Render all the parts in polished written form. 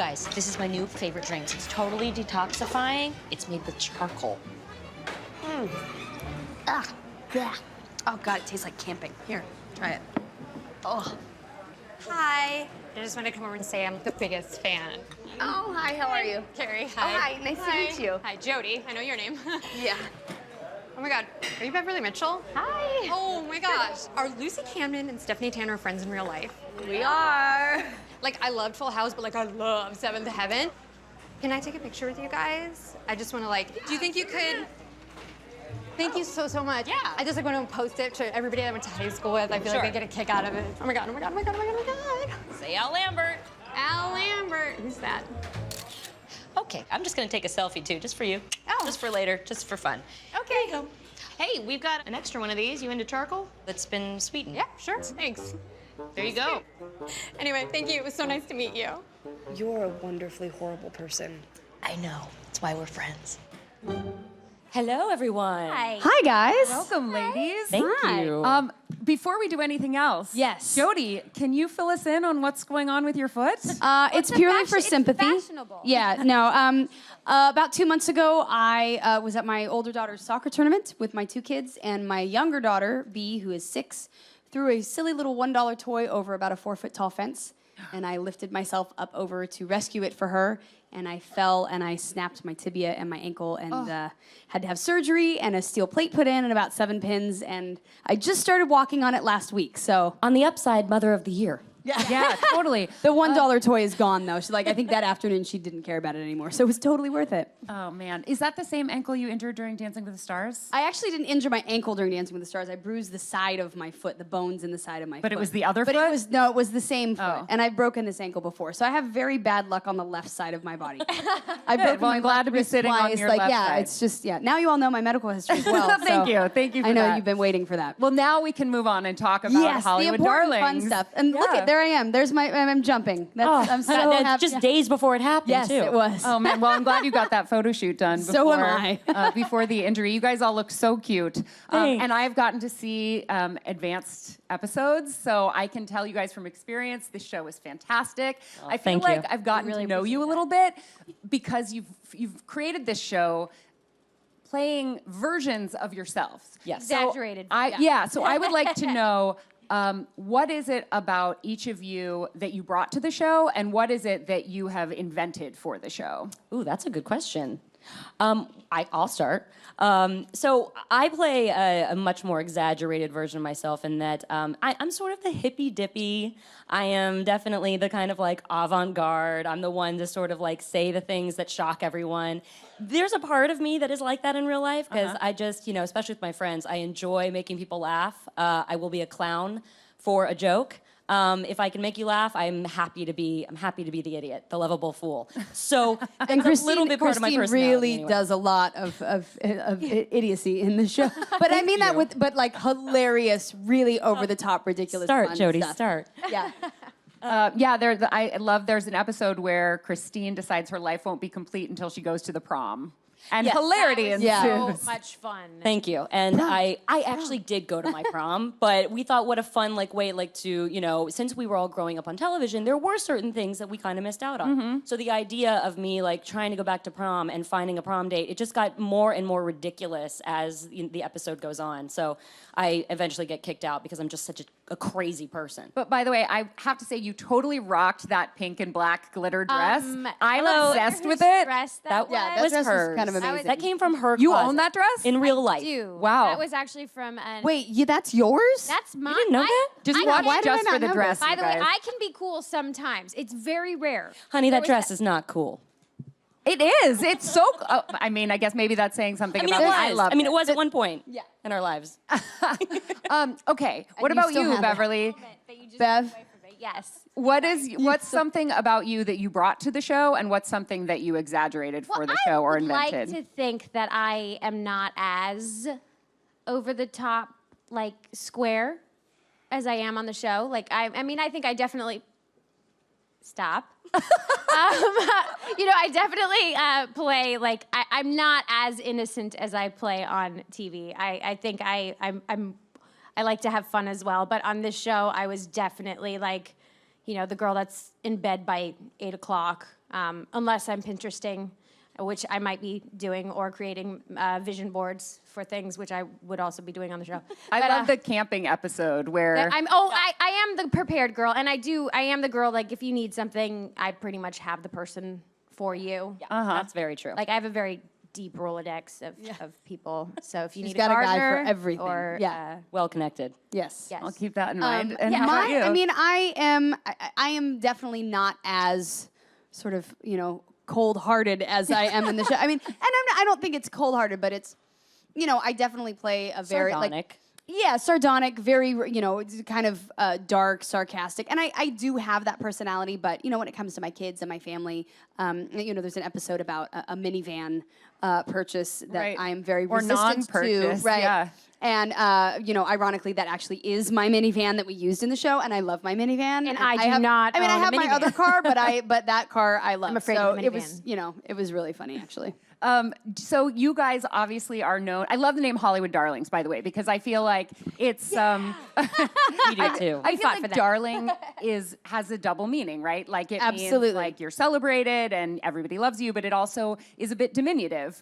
guys, this is my new favorite drink. It's totally detoxifying. It's made with charcoal. Yeah. Oh, God, it tastes like camping. Here, try it. Oh. Hi. I just wanted to come over and say I'm the biggest fan. Oh, hi, how are you? Carrie, Oh, hi. hi, nice to meet you. Hi, Jodie. I know your name. Yeah. Oh my God, are you Beverley Mitchell? Hi. Oh my gosh. Are Lucy Camden and Stephanie Tanner friends in real life? We are. Like, I loved Full House, but like, I love Seventh Heaven. Can I take a picture with you guys? I just want to like, do you think you could? Thank you so much. Yeah. I just like want to post it to everybody I went to high school with. I feel like I get a kick out of it. Oh my God, oh my God, oh my God, oh my God, oh my God. Say Al Lambert. Al Lambert. Who's that? Okay, I'm just gonna take a selfie too, just for you. Oh. Just for later, just for fun. Okay. There you go. Hey, we've got an extra one of these. You into charcoal? That's been sweetened. Yeah, sure. Thanks. There you go. Anyway, thank you. It was so nice to meet you. You're a wonderfully horrible person. I know. That's why we're friends. Hello, everyone. Hi, guys. Welcome, ladies. Thank you. Before we do anything else, Yes. Jodie, can you fill us in on what's going on with your foot? It's purely for sympathy. It's fashionable. Yeah, no. About 2 months ago, I was at my older daughter's soccer tournament with my 2 kids, and my younger daughter, B, who is 6, threw a silly little $1 toy over about a 4-foot tall fence, and I lifted myself up over to rescue it for her, and I fell and I snapped my tibia and my ankle and had to have surgery and a steel plate put in and about 7 pins, and I just started walking on it last week, so. On the upside, Mother of the Year. Yeah, totally. The $1 toy is gone, though. She's like, I think that afternoon she didn't care about it anymore, so it was totally worth it. Oh, man. Is that the same ankle you injured during Dancing with the Stars? I actually didn't injure my ankle during Dancing with the Stars. I bruised the side of my foot, the bones in the side of my foot. But it was the other But foot? it was the same foot. Oh. And I've broken this ankle before. So I have very bad luck on the left side of my body. I've Good. broken Well, my I'm glad left to be wrist sitting on twice. your like, left yeah, side. it's just, yeah. Now you all know my medical history as well. Thank you. Thank you for I know that. you've been waiting for that. Well, now we can move on and talk about Yes, Hollywood the important Darlings. fun stuff. And look Yeah. at, there I am. There's my, I'm jumping. I'm so That's happy. just days before it happened, Yes, too. it was. Oh, man. Well, I'm glad you got that photo shoot done before, So am I. Before the injury. You guys all look so cute. Thanks. And I've gotten to see advanced episodes, so I can tell you guys from experience, this show is fantastic. I feel thank like you. I've gotten to know you a little bit because you've created this show playing versions of yourselves. Yes. So Exaggerated. So I would like to know what is it about each of you that you brought to the show, and what is it that you have invented for the show? Ooh, that's a good question. I'll start. So I play a much more exaggerated version of myself in that I'm sort of the hippy-dippy. I am definitely the kind of like avant-garde. I'm the one to sort of like say the things that shock everyone. There's a part of me that is like that in real life because I just, especially with my friends, I enjoy making people laugh. I will be a clown for a joke. If I can make you laugh, I'm happy to be the idiot, the lovable fool. So And it's a little bit part of my Christine personality. really anyway. does a lot of idiocy in the show. But I mean that with like hilarious, really over the top, ridiculous. Start, fun Jodie, stuff. start. Yeah. I love there's an episode where Christine decides her life won't be complete until she goes to the prom. And Yes. hilarity Yeah. ensues. So much fun. Thank you. And I actually did go to my prom, but we thought what a fun way to, since we were all growing up on television, there were certain things that we kind of missed out on. So the idea of me trying to go back to prom and finding a prom date, it just got more and more ridiculous as the episode goes on. So I eventually get kicked out because I'm just such a crazy person. But by the way, I have to say you totally rocked that pink and black glitter dress. I'm hello. obsessed with it. That Yeah, was that dress hers. was kind of amazing. That came from her You closet. own that dress? In real life. Wow. That was actually from an... Wait, that's yours? That's mine. didn't know that? Just I watch know. Why did I just not for the know dress, this? By you the way, guys. I can be cool sometimes. It's very rare. Honey, There that was dress is not cool. It is. It's so. I mean, I guess maybe that's saying something about it me. was. I love it was at one point in our lives. Okay. What you about still you, have it. Beverly? That you just Bev? took away from me. Yes. What's something about you that you brought to the show, and what's something that you exaggerated for the show or invented? I would like to think that I am not as over the top, square as I am on the show. I think I definitely stop. I definitely play I'm not as innocent as I play on TV. I think I like to have fun as well. But on this show, I was definitely the girl that's in bed by 8 o'clock. unless I'm Pinteresting, which I might be doing, or creating vision boards for things, which I would also be doing on the show. I love the camping episode where I am the prepared girl, and I am the girl, like, if you need something, I pretty much have the person for you. Yeah, that's very true. Like, I have a very deep Rolodex of people, so if you She's need got a a guy gardener for everything. or Yeah. Well connected. Yes. yes. I'll keep that in mind. And how My- about you? I mean, I am definitely not as sort of, cold-hearted as I am in the show. I mean, and I don't think it's cold-hearted, but it's, I definitely play a very Sardonic. sardonic, very, it's kind of dark, sarcastic. And I do have that personality, but, when it comes to my kids and my family, there's an episode about a minivan purchase that Right. I am very Or resistant to. non-purchase, Right. yeah. And, ironically, that actually is my minivan that we used in the show, and I love my minivan. And I do not I mean, I own a have my minivan. other car, but that car I love. I'm afraid so of the it was, minivan. it was really funny, actually. So you guys obviously are known. I love the name Hollywood Darlings, by the way, because I feel like it's. We do too. I feel fought for like that. darling has a double meaning, right? Like it Absolutely. means like you're celebrated and everybody loves you, but it also is a bit diminutive,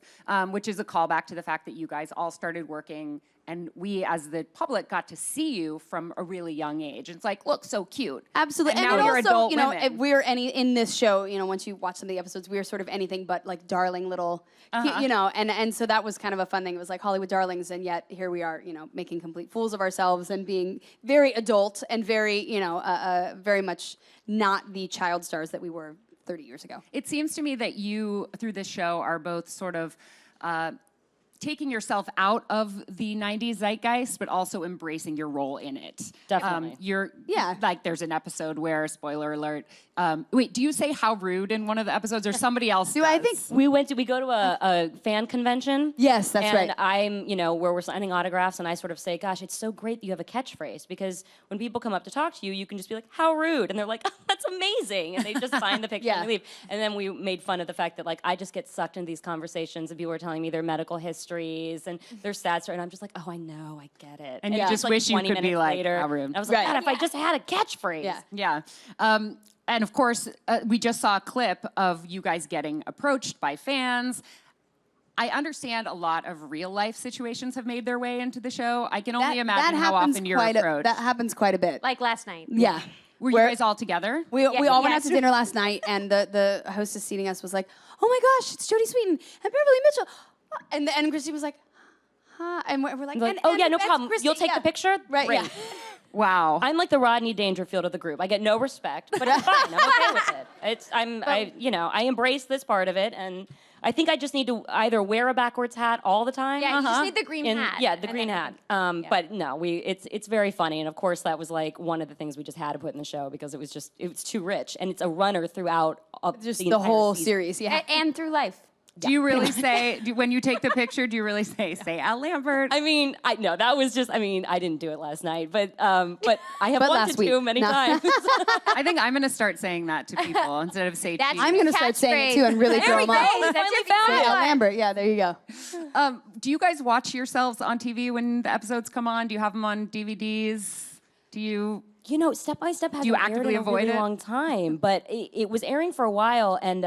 which is a callback to the fact that you guys all started working and we as the public got to see you from a really young age. It's like, look, so cute. Absolutely. And now it you're also, adult if women. we're in this show, once you watch some of the episodes, we are sort of anything but like darling little, and so that was kind of a fun thing. It was like Hollywood darlings, and yet here we are, making complete fools of ourselves and being very adult and very, very much not the child stars that we were 30 years ago. It seems to me that you, through this show, are both sort of taking yourself out of the 90s zeitgeist, but also embracing your role in it. Definitely. Like there's an episode where, spoiler alert, wait, do you say how rude in one of the episodes or somebody else Do I does? think? We go to a fan convention. Yes, that's right. And I'm, where we're signing autographs, and I sort of say, gosh, it's so great that you have a catchphrase, because when people come up to talk to you, you can just be like, how rude. And they're like, oh, that's amazing. And they just sign the picture Yeah. and they leave. And then we made fun of the fact that, like, I just get sucked into these conversations and people are telling me their medical histories and their stats, and I'm just like, oh, I know, I get it. And you it's just like wish you 20 could be minutes like, later, how rude. I was like, Right. God, if I just had a catchphrase. Yeah. Yeah. And of course, we just saw a clip of you guys getting approached by fans. I understand a lot of real life situations have made their way into the show. I can only imagine how often you're approached. That happens quite a bit. Like last night. Yeah. Were you guys all together? We all went out yes. to dinner last night, and the hostess seating us was like, "Oh my gosh, it's Jodie Sweetin and Beverley Mitchell," and Christy was like, "Huh," and we're like, Like, and, oh and yeah, no that's problem. Christy, You'll take yeah. the picture? Right? Great. Yeah. Wow. I'm like the Rodney Dangerfield of the group. I get no respect, but it's fine. I'm okay with it. I embrace this part of it, and I think I just need to either wear a backwards hat all the time. Yeah, you just need the green hat. Yeah, the And green then- hat. But no, it's very funny, and of course that was like one of the things we just had to put in the show because it was too rich, and it's a runner throughout Just the entire whole season. series. Yeah. And through life. Do you really say, when you take the picture, do you really say Al Lambert? I mean, I didn't do it last night, but I have But wanted last week. to many No. times. I think I'm going to see saying that to people instead of say That's- cheese. I'm gonna start saying it too and really There throw we them off. go. That's your Finally found favorite Al one. Lambert. Yeah, there you go. Do you guys watch yourselves on TV when the episodes come on? Do you have them on DVDs? Do you... Step by Step hasn't you aired actively in a avoid really it? long time, but it was airing for a while, and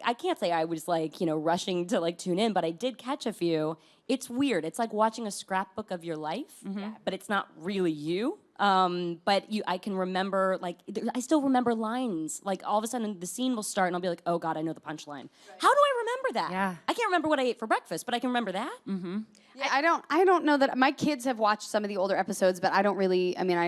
I can't say I was like rushing to like tune in, but I did catch a few. It's weird. It's like watching a scrapbook of your life, but it's not really you. But I can remember I still remember lines. Like all of a sudden the scene will start, and I'll be like, oh God, I know the punchline. How do I remember that? Yeah. I can't remember what I ate for breakfast, but I can remember that. Yeah, I don't know that my kids have watched some of the older episodes, but I don't really. I mean,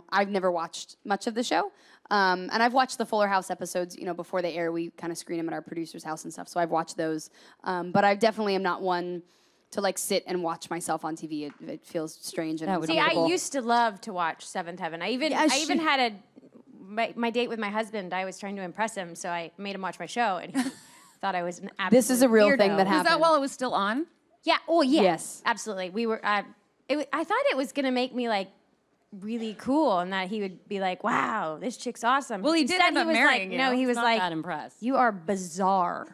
I've never watched much of the show. And I've watched the Fuller House episodes, before they air. We kind of screen them at our producer's house and stuff. So I've watched those. But I definitely am not one to like sit and watch myself on TV. It feels strange and See, I uncomfortable. used to love to watch Seventh Heaven. I even had my date with my husband. I was trying to impress him, so I made him watch my show, and he thought I was an absolute This is a real thing weirdo. that Was happened. that while it was still on? Yeah. Oh, yeah. Yes. Absolutely. We were. I thought it was gonna make me like really cool, and that he would be like, "Wow, this chick's awesome." Well, he did Instead, end up was marrying like, you. No, he was Not like, that impressed. "You are bizarre."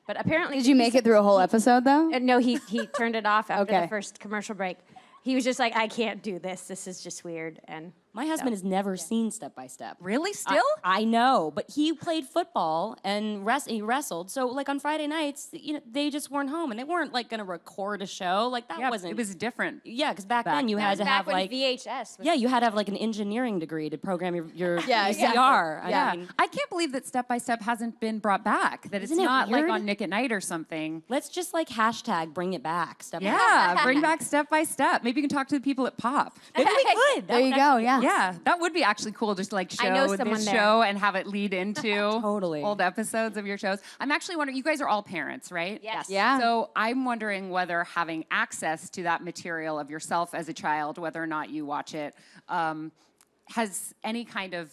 But apparently, Did you make it through a whole episode though? No, he turned it off after Okay. the first commercial break. He was just like, "I can't do this. This is just weird." And My husband has never seen Step by Step. Really? Still? I know, but he played football and he wrestled. So like on Friday nights, they just weren't home and they weren't like going to record a show. Like that wasn't. It was different. Yeah, because back then you had to Back have when like VHS. yeah, you had to have like an engineering degree to program your Yeah, VCR. yeah. I mean, I can't believe that Step by Step hasn't been brought back. That it's Isn't it not weird? like on Nick at Night or something. let's just like hashtag bring it back. Step by Yeah, bring back Step by Step. Maybe you can talk to the people at Pop. Maybe we could. There you go. Yeah. Yeah, that would be actually cool. Just like I know show someone this there. show and have it lead into Totally. old episodes of your shows. I'm actually wondering. You guys are all parents, right? Yes. Yeah. So I'm wondering whether having access to that material of yourself as a child, whether or not you watch it, has any kind of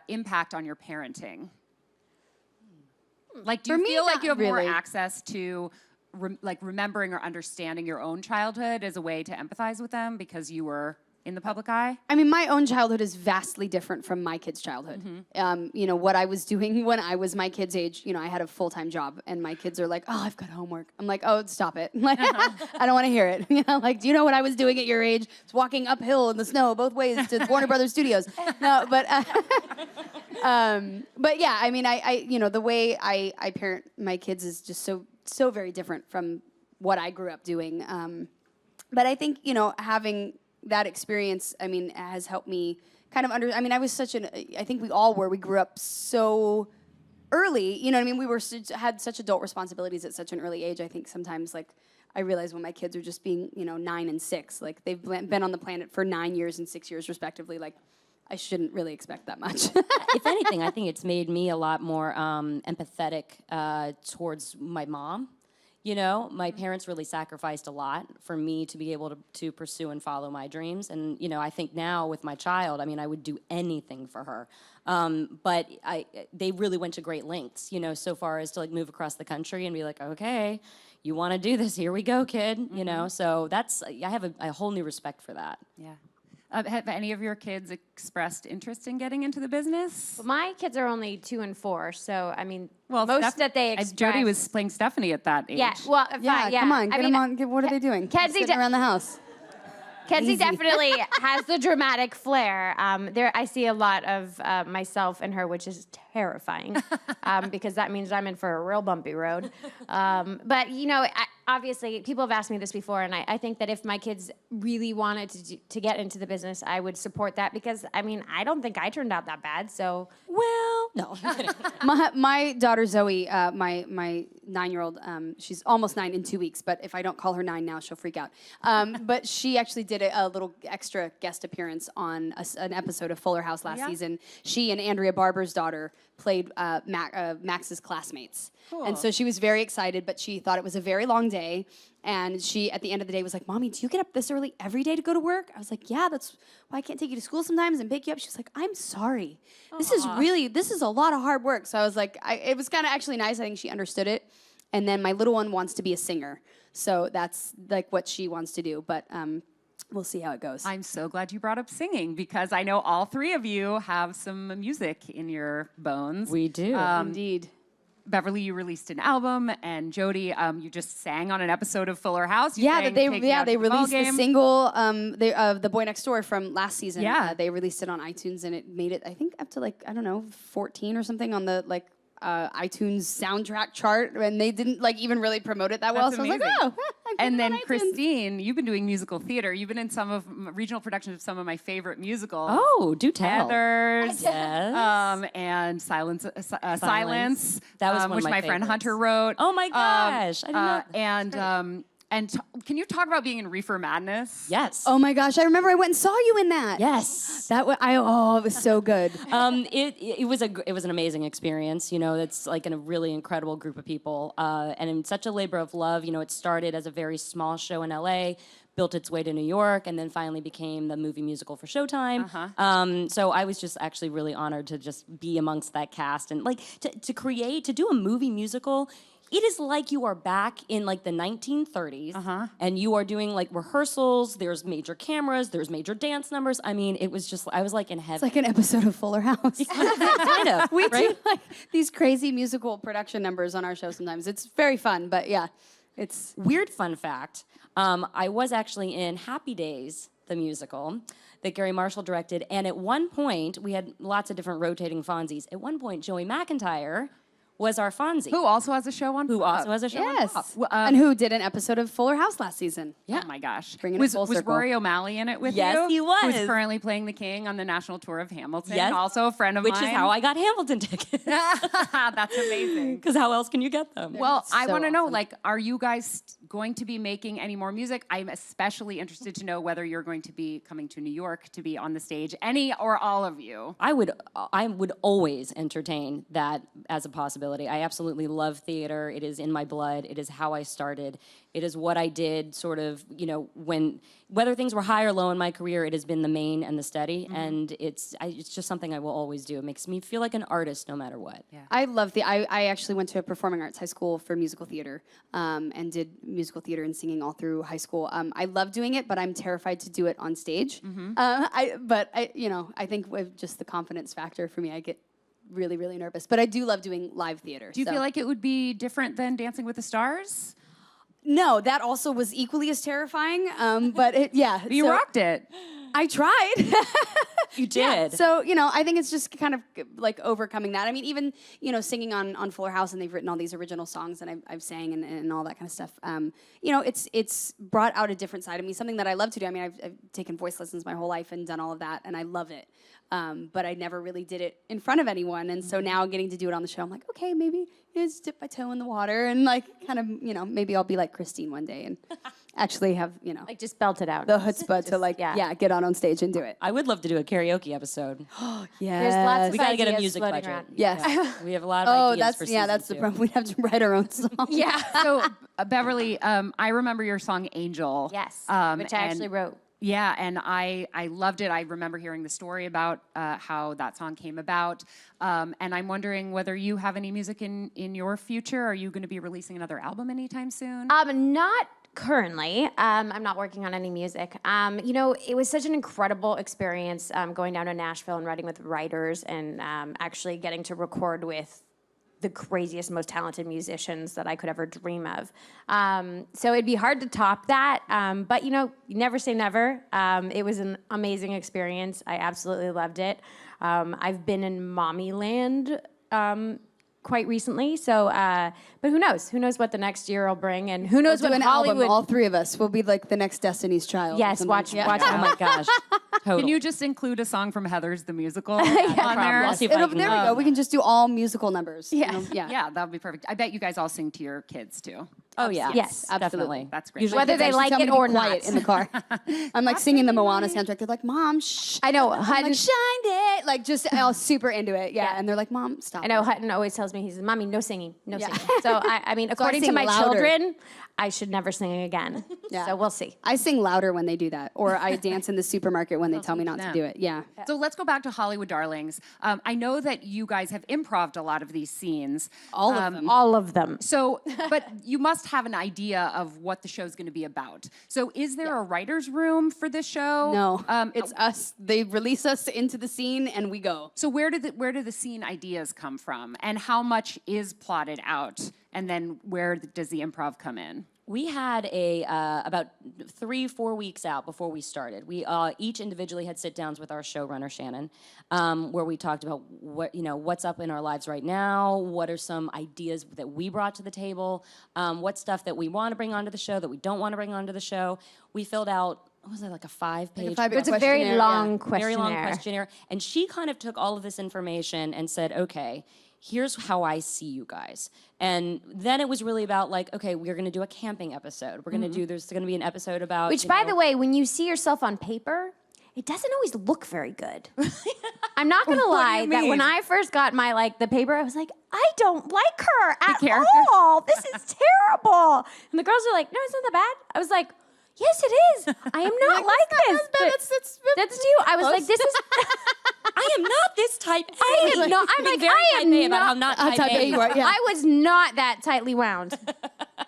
impact on your parenting. Like, do For you me, feel like not you have more really. access to remembering or understanding your own childhood as a way to empathize with them because you were in the public eye? I mean, my own childhood is vastly different from my kids' childhood. What I was doing when I was my kids' age, I had a full-time job, and my kids are like, "Oh, I've got homework." I'm like, "Oh, stop it!" Like, I don't want to hear it. Like, do you know what I was doing at your age? It's walking uphill in the snow both ways to Warner Brothers Studios. No, but yeah, I mean, the way I parent my kids is just so very different from what I grew up doing. But I think having that experience, I mean, has helped me kind of I was I think we all were. We grew up so early, we had such adult responsibilities at such an early age. I think sometimes, like, I realize when my kids are just being, 9 and 6, like, they've been on the planet for 9 years and 6 years respectively, like, I shouldn't really expect that much. If anything, I think it's made me a lot more empathetic towards my mom. My parents really sacrificed a lot for me to be able to pursue and follow my dreams. And, I think now with my child, I mean, I would do anything for her. But they really went to great lengths, so far as to like move across the country and be like, okay, you want to do this, here we go, kid. So I have a whole new respect for that. Yeah. Have any of your kids expressed interest in getting into the business? My kids are only 2 and 4, so I mean, Well, most that they express. Jodie was playing Stephanie at that age. Yeah, well, Yeah, yeah. come on, I get mean, them on. What are they doing? Kenzie Sitting around the house. Kenzie Easy. definitely has the dramatic flair. I see a lot of myself in her, which is terrifying, because that means I'm in for a real bumpy road. But obviously, people have asked me this before, and I think that if my kids really wanted to get into the business, I would support that because I don't think I turned out that bad. So Well, no. My daughter Zoe, my 9-year-old, she's almost 9 in 2 weeks, but if I don't call her 9 now, she'll freak out. But she actually did a little extra guest appearance on an episode of Fuller House last season. She and Andrea Barber's daughter played Max's classmates. Cool. And so she was very excited, but she thought it was a very long day. And she, at the end of the day, was like, "Mommy, do you get up this early every day to go to work?" I was like, "Yeah, that's why I can't take you to school sometimes and pick you up." She was like, "I'm sorry. This is a lot of hard work." So I was like, it was kind of actually nice. I think she understood it. And then my little one wants to be a singer. So that's like what she wants to do. But we'll see how it goes. I'm so glad you brought up singing because I know all three of you have some music in your bones. We do. Indeed. Beverly, you released an album, and Jodie, you just sang on an episode of Fuller House. You Yeah, sang they Take Me Out to the Ball released the Game. single, The Boy Next Door from last season. Yeah. They released it on iTunes, and it made it, I think, up to 14 or something on the iTunes soundtrack chart, and they didn't even really promote it that well. That's So I was like, amazing. oh, I put And it on then iTunes. Christine, you've been doing musical theater. You've been in some of regional productions of some of my favorite musicals. Oh, do tell. Heathers, Yes. and Silence. That was one of which my my friend favorites. Hunter wrote. Oh my gosh, I did not. Can you talk about being in Reefer Madness? Yes. Oh my gosh, I remember I went and saw you in that. Yes. It was so good. It was an amazing experience. It's like in a really incredible group of people, and in such a labor of love. It started as a very small show in LA, built its way to New York, and then finally became the movie musical for Showtime. So I was just actually really honored to just be amongst that cast and to do a movie musical. It is like you are back in the 1930s, and you are doing rehearsals. There's major cameras. There's major dance numbers. I mean, it was just I was in heaven. It's like an episode of Fuller House. kind of. We right? do these crazy musical production numbers on our show sometimes. It's very fun, but yeah. It's Weird fun fact. I was actually in Happy Days, the musical, that Gary Marshall directed. And at one point, we had lots of different rotating Fonzies. At one point, Joey McIntyre was our Fonzie. Who also has a show on Who Pop. also has a show on Pop. yes, and who did an episode of Fuller House last season? Yeah. Oh my gosh. Bringing it was full circle. Rory O'Malley in it with Yes, you? he was. Who's currently playing the king on the national tour of Hamilton. Yes. Also a friend of Which mine. is how I got Hamilton tickets. That's amazing. Because how else can you get them? Well, I so want to know, awesome. like, are you guys going to be making any more music? I'm especially interested to know whether you're going to be coming to New York to be on the stage, any or all of you. I would always entertain that as a possibility. I absolutely love theater. It is in my blood. It is how I started. It is what I did sort of, whether things were high or low in my career, it has been the main and the steady. And it's just something I will always do. It makes me feel like an artist no matter what. Yeah. I love I actually went to a performing arts high school for musical theater and did musical theater and singing all through high school. I love doing it, but I'm terrified to do it on stage. I think with just the confidence factor for me, I get really, really nervous. But I do love doing live theater. Do you feel like it would be different than Dancing with the Stars? No, that also was equally as terrifying. But You rocked it. I tried. You Yeah, did. so, I think it's just kind of like overcoming that. I mean, even, singing on Fuller House, and they've written all these original songs, and I've sang and all that kind of stuff. It's brought out a different side of me, something that I love to do. I mean, I've taken voice lessons my whole life and done all of that, and I love it. But I never really did it in front of anyone. And so now getting to do it on the show, I'm like, okay, maybe just dip my toe in the water and like kind of, maybe I'll be like Christine one day and actually have, Like just belt it out. the chutzpah to get on stage and do it. I would love to do a karaoke episode. Yeah. There's lots of We got to get a ideas music floating budget. around. Yes. Yeah. We have a lot of ideas for season that's the two. problem. We have to write our own song. Yeah. So, Beverly, I remember your song Angel. Yes. Which I and- actually wrote. Yeah, and I loved it. I remember hearing the story about how that song came about. And I'm wondering whether you have any music in your future. Are you going to be releasing another album anytime soon? Not currently. I'm not working on any music. It was such an incredible experience going down to Nashville and writing with writers and actually getting to record with the craziest, most talented musicians that I could ever dream of. So it'd be hard to top that, but you never say never. It was an amazing experience. I absolutely loved it. I've been in Mommy Land quite recently, so but who knows? Who knows what the next year will bring, and who knows We'll do what an Hollywood. album, all three of us. We'll be like the next Destiny's Child. or Yes, something. watch. Oh my gosh. Totally. Can you just include a song from Heather's the Musical on there? I'll see if I There can. we go. We can just do all musical numbers. Yeah. Yeah, that would be perfect. I bet you guys all sing to your kids too. Oh yeah. Yes, definitely. That's great. Usually Whether they She like tell me it to be or quiet not. in the car. I'm like singing the Moana soundtrack. They're like, Mom, shh. I know I'm Hutton. like, shined it. Like, just all super into it. Yeah. Yeah. And they're like, Mom, stop. I know Hutton always tells me, he says, "Mommy, no singing, no Yeah. singing." So I mean, according to sing my louder. children, I should never sing again. Yeah. So we'll see. I sing louder when they do that, or I dance in the supermarket when they tell me not to them. do it. Yeah. So let's go back to Hollywood Darlings. I know that you guys have improv'd a lot of these scenes. All of them. All of them. So, but you must have an idea of what the show's going to be about. So, is there a writer's room for this show? No, it's us. They release us into the scene, and we go. So, where do the scene ideas come from, and how much is plotted out, and then where does the improv come in? We had about 3-4 weeks out before we started. We each individually had sit downs with our showrunner Shannon, where we talked about what's up in our lives right now. What are some ideas that we brought to the table? What stuff that we want to bring onto the show that we don't want to bring onto the show. We filled out. What was it, like a 5-page? It's a very long questionnaire. Very long questionnaire. And she kind of took all of this information and said, okay, here's how I see you guys. And then it was really about like, okay, we're going to do a camping episode. We're going to do, there's going to be an episode about. Which, by the way, when you see yourself on paper, it doesn't always look very good. I'm not gonna lie that when I first got the paper, I was like, I don't like her at character? all. This is terrible. And the girls are like, no, it's not that bad. I was like, yes, it is. I am not like this. That's you. I was like, this is. I am not this type A. I am not. I'm Being like, very I type am A about not. how not type type A A you you are, are. yeah. I was not that tightly wound.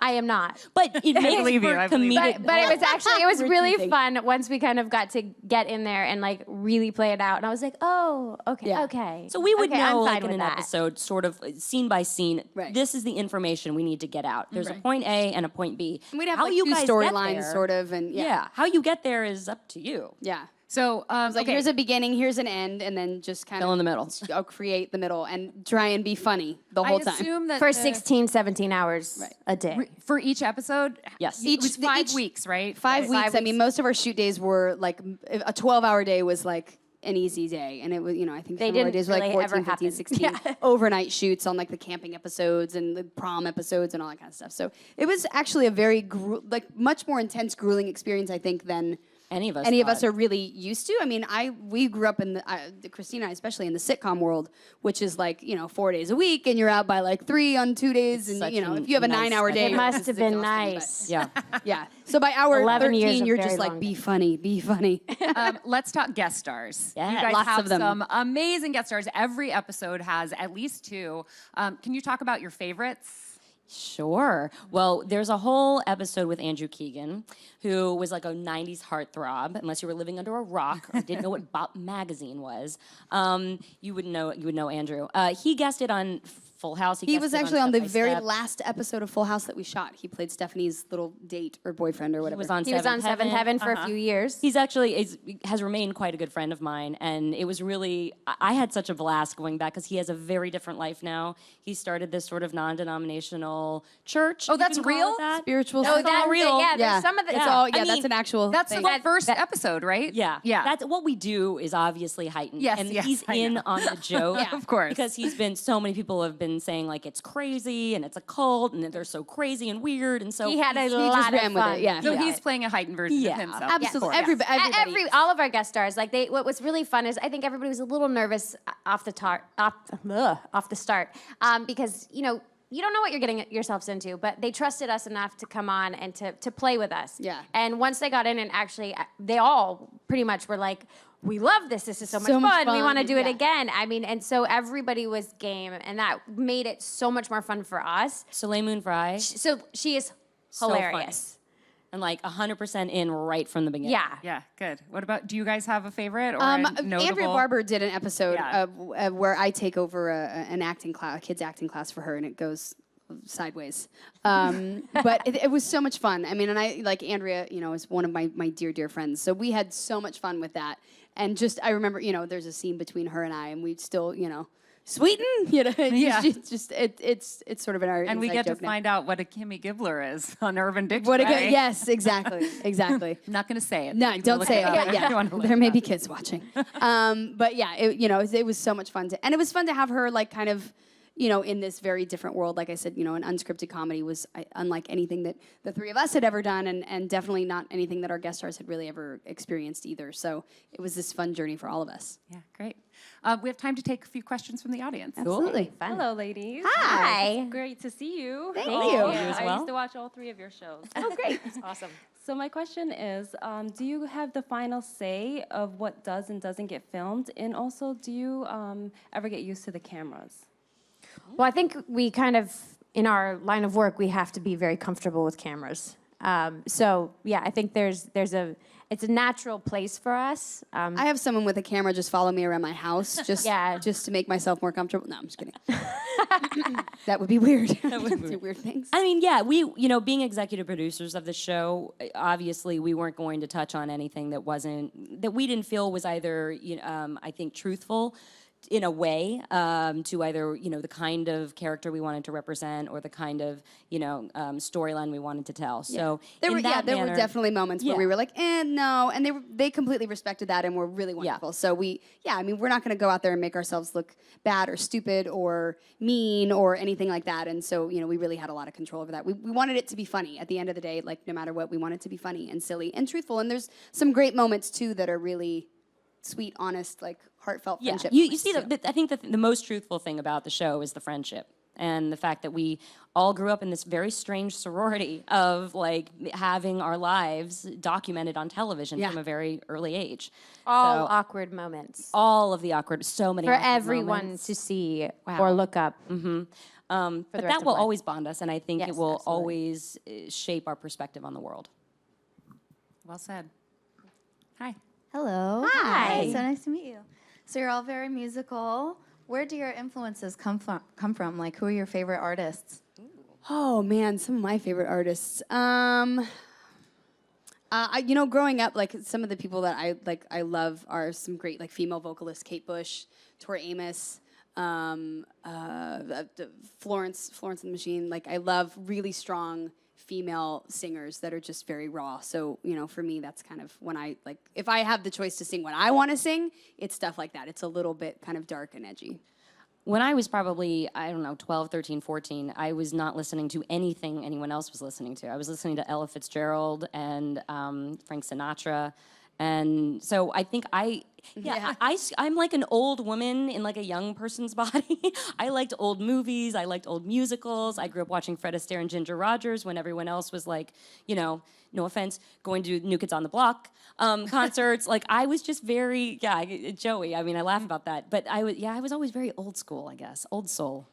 I am not. But it makes believe you, for I believe you. comedic. But it was We're really teasing. fun once we kind of got to get in there and like really play it out. And I was like, oh, okay, Yeah. okay. So we would Okay, I'm know, fine like in with an that. episode, sort of scene by scene. Right. This is the information we need to get out. There's a point A and a point B. And we'd have How like you two guys get storylines, there- sort of, and Yeah, how you get there is up to you. yeah. So, It's like okay. here's a beginning, here's an end, and then just kind Fill of in the middle. create the middle and try and be funny the whole I time. assume that For the- 16, 17 hours a day. for each episode. Yes. it was Each- 5 each- weeks, right? 5 Five weeks. I mean, weeks. most of our shoot days were like a 12-hour day was like an easy day, and it was, I think They some of our didn't days were like really 14, ever 15, happen. 16 overnight shoots on like the camping episodes and the prom episodes and all that kind of stuff. So it was actually a very much more intense, grueling experience, I think, than Any of us. any of us thought. are really used to. I mean, we grew up in Christina and I, especially in the sitcom world, which is like 4 days a week, and you're out by like 3 on 2 days, and Such if you have a nice 9-hour day, It must this have is been exhausting, nice. Yeah. but- yeah. So by hour 11 years 13, of you're very just like, long be funny, be funny. Let's talk guest stars. Yeah, you guys lots have of them. some amazing guest stars. Every episode has at least 2. Can you talk about your favorites? Sure. Well, there's a whole episode with Andrew Keegan, who was like a 90s heartthrob. Unless you were living under a rock or didn't know what Bop Magazine was, you would know Andrew. He guested on Full House. He was actually on the Step by very Step. last episode of Full House that we shot. He played Stephanie's little date or boyfriend or whatever. He was on He was on Seventh Heaven for a few years. He's actually has remained quite a good friend of mine, and it was really I had such a blast going back because he has a very different life now. He started this sort of non-denominational church. Oh, you that's can call it real? that. spiritual. Oh, stuff. that's real. Yeah, Yeah. there's some of the. It's Yeah. all I that's mean, an actual. That's thing. the first episode, right? Yeah, Yeah. That's what we do is obviously heightened. Yes, and yes, he's I in know. on the joke. Yeah, of course. because he's been so many people have been saying like it's crazy and it's a cult and that they're so crazy and weird and so He had a He just lot ran of with fun. it. Yeah. So Yeah. he's playing a heightened version Yeah. of himself. Absolutely. Yes. Everybody. All of our guest stars, like what was really fun is I think everybody was a little nervous off the start, because you don't know what you're getting yourselves into, but they trusted us enough to come on and to play with us. Yeah. And once they got in, and actually they all pretty much were like, we love this. This is so much So much fun. We fun. want to do it Yeah. again. I mean, and so everybody was game, and that made it so much more fun for us. Soleil Moon Frye So she is So funny. hilarious. and like 100% in right from the beginning. Yeah. Yeah, good. What about, do you guys have a favorite or a Andrea notable? Barber did an episode Yeah. where I take over an acting class, a kids acting class for her, and it goes sideways. But it was so much fun. I mean, and I like Andrea, is one of my dear friends. So we had so much fun with that. And just I remember, there's a scene between her and I, and we still, Sweetin, Yeah. it's sort of an art. And we get to find out what a Kimmy Gibbler is on Urban Dictionary. Yes, exactly. I'm not going to say it. No, You can don't look say it. up But if you yeah, wanna look there it may up. be kids watching. But yeah, it was so much fun and it was fun to have her like kind of, in this very different world. Like I said, an unscripted comedy was unlike anything that the three of us had ever done, and definitely not anything that our guest stars had really ever experienced either. So it was this fun journey for all of us. Yeah, great. We have time to take a few questions from the audience. Absolutely. Hello, ladies. Hi. Great to see you. Thank you. You Yeah, as I well. used to watch all 3 of your shows. Oh, great. Awesome. So my question is, do you have the final say of what does and doesn't get filmed? And also, do you ever get used to the cameras? Well, I think we kind of, in our line of work, we have to be very comfortable with cameras. So yeah, I think it's a natural place for us. I have someone with a camera just follow me around my house just Yeah. just to make myself more comfortable. No, I'm just kidding. That would be weird. That would be do weird things. I mean, yeah, we, being executive producers of the show, obviously we weren't going to touch on anything that we didn't feel was either, I think, truthful in a way to either, the kind of character we wanted to represent or the kind of, storyline we wanted to tell. So There in were that there were manner- definitely moments where Yeah. we were like, no, and they completely respected that and were really wonderful. So I mean, we're not going to go out there and make ourselves look bad or stupid or mean or anything like that. And so we really had a lot of control over that. We wanted it to be funny at the end of the day. Like no matter what, we want it to be funny and silly and truthful. And there's some great moments too that are really sweet, honest, like heartfelt Yeah, friendship. you see, moments, too. I think that the most truthful thing about the show is the friendship and the fact that we all grew up in this very strange sorority of like having our lives documented on television Yeah. from a very early age. All So, awkward moments all of the awkward, so many for awkward everyone moments. to see Wow. or look up. But rest that of will life. always bond us, and I think Yes, it will absolutely. always shape our perspective on the world. Well said. Hi. Hello. Hi. So nice to meet you. So you're all very musical. Where do your influences come from? Like, who are your favorite artists? Oh man, some of my favorite artists. Growing up, like some of the people that I love are some great like female vocalists: Kate Bush, Tori Amos, Florence and the Machine. Like I love really strong female singers that are just very raw. So for me, that's kind of when I like if I have the choice to sing what I want to sing, it's stuff like that. It's a little bit kind of dark and edgy. When I was probably, 12, 13, 14, I was not listening to anything anyone else was listening to. I was listening to Ella Fitzgerald and Frank Sinatra. And so I think I'm like an old woman in like a young person's body. I liked old movies. I liked old musicals. I grew up watching Fred Astaire and Ginger Rogers when everyone else was like, no offense, going to New Kids on the Block concerts. Like I was just very, Joey. I mean, I laugh about that, but I was always very old school, I guess, old soul.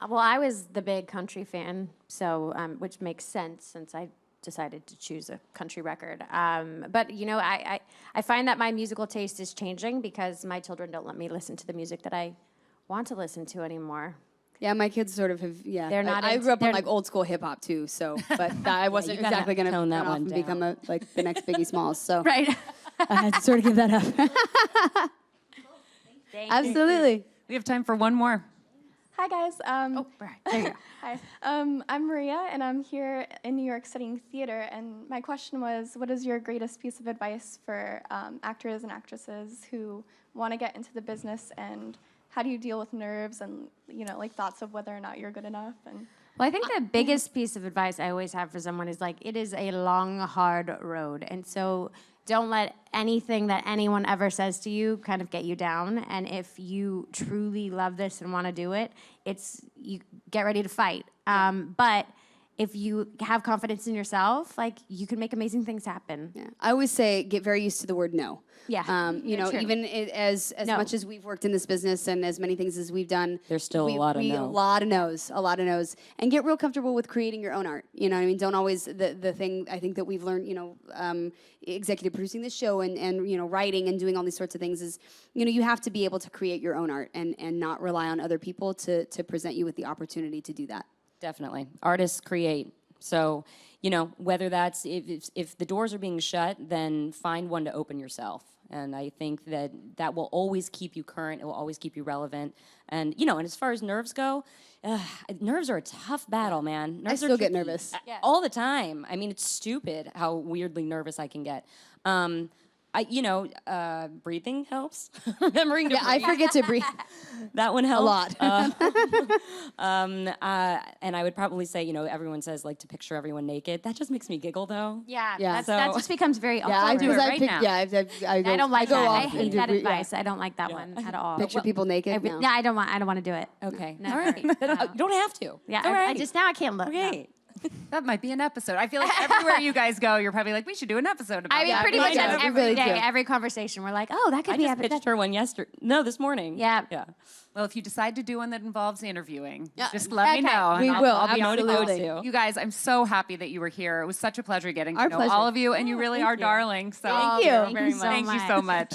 Well, I was the big country fan, so which makes sense since I decided to choose a country record. But I find that my musical taste is changing because my children don't let me listen to the music that I want to listen to anymore. Yeah, my kids sort of have. Yeah, They're not I into- grew up on they're- like old school hip hop too. So, but I wasn't you gotta exactly going to tone that run off one and down. become like the next Biggie Smalls. So Right. I had to sort of give that up. Absolutely. We have time for one more. Hi guys. There you go. Hi. I'm Maria, and I'm here in New York studying theater. And my question was, what is your greatest piece of advice for actors and actresses who want to get into the business, and how do you deal with nerves and like thoughts of whether or not you're good enough? And Well, I think the biggest piece of advice I always have for someone is like, it is a long, hard road. And so don't let anything that anyone ever says to you kind of get you down. And if you truly love this and want to do it, you get ready to fight. But if you have confidence in yourself, like you can make amazing things happen. Yeah. I always say get very used to the word no. Yeah. True. Even as No. much as we've worked in this business and as many things as we've done, There's still a lot of no. A lot of no's, and get real comfortable with creating your own art. You know what I mean? Don't always the thing I think that we've learned, executive producing this show and writing and doing all these sorts of things is, you have to be able to create your own art and not rely on other people to present you with the opportunity to do that. Definitely. Artists create. So, whether that's if the doors are being shut, then find one to open yourself. And I think that will always keep you current. It will always keep you relevant. And, and as far as nerves go, nerves are a tough battle, man. Nerves still are get tricky. nervous. All the time. I mean, it's stupid how weirdly nervous I can get. Breathing helps. Remembering to Yeah, I breathe. forget to breathe. That one helps. lot. And I would probably say, everyone says like to picture everyone naked. That just makes me giggle, though. Yeah, Yeah. that just becomes very awkward. Yeah, I do it right now. Yeah, I don't like go that. I off hate and do that breathe- advice. I don't like that one at all. Picture people naked. No, I don't want to do it. Okay. Never. All right. You don't have to. Yeah, All I right. just now I can't look. no. Okay. That might be an episode. I feel like everywhere you guys go, you're probably like, we should do an episode about I mean, that. pretty we much do. every We really day, do. every conversation, we're like, oh, that could I be just episode. pitched her one this morning. Yeah. Yeah. Well, if you decide to do one that involves interviewing, Yeah. just let me Okay. know. and We I'll- will, I'll be on the absolutely. go-to. You guys, I'm so happy that you were here. It was such a pleasure getting to Our know pleasure. all of you, and you really are darling. So Thank you. Thank you very so much. Thank you so much.